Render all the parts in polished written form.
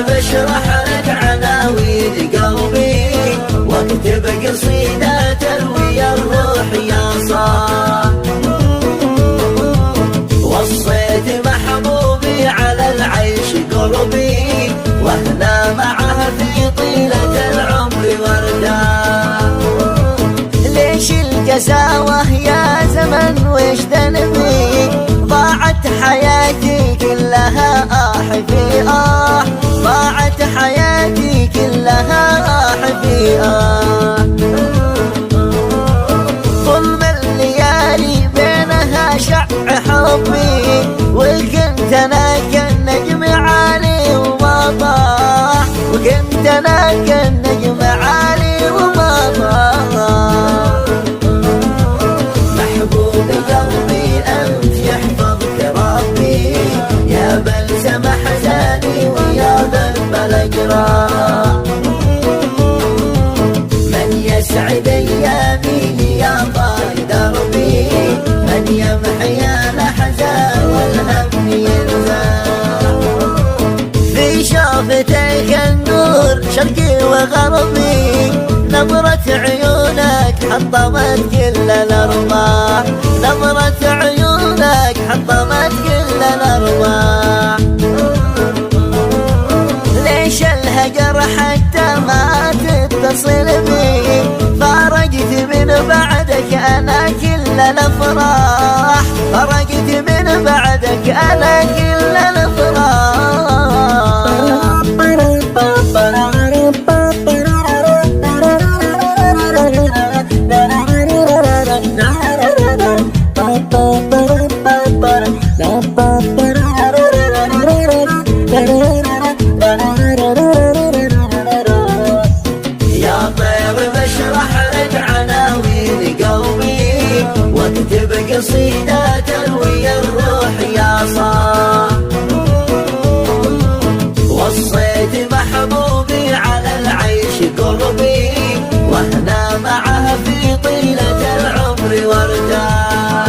بشرح لك عناوين قلبي واكتب قصيدة تروي الروح يا صاح. وصيت محبوبي على العيش قربي واهنا معه في طيلة العمر وارتاح. ليش القساوة يا زمن وش ذنبي؟ ضاعت حياتي كلها في ضاعت حياتي كلها في ظلم الليالي بينها شع حبي وكنت انا كالنجم عالي وما طاح. وكنت انا كالنجم عالي وما طاح. محبوب قلبي انت يحفظك ربي يا بلسم احزاني ويا ذنب الاجراح. من يسعد ايامي يا طال دربي من يمحي الاحزان والهم ينزاح. في شافتيك النور شرقي وغربي نظرة عيونك حطمت كل الارواح. نظرة عيونك حطمت كل الارواح. ليش الهجر حتى ما تتصل بي؟ فرقت من بعدك انا كل الافراح. فرقت من بعدك انا كل الافراح. يا طير بشرح لك عناوين قلبي واكتب قصيدة تروي الروح يا صاح. وصيت محبوبي على العيش قربي واهنا معه في طيلة العمر وارتاح.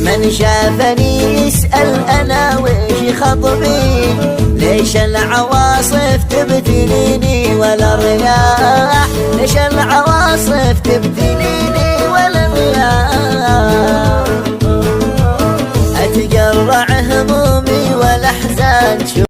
من شافني يسأل انا ويش خطبي؟ ليش العواصف تبتليني ولا الرياح؟ ليش العواصف تبتليني ولا الرياح؟ اتقرع همومي والاحزان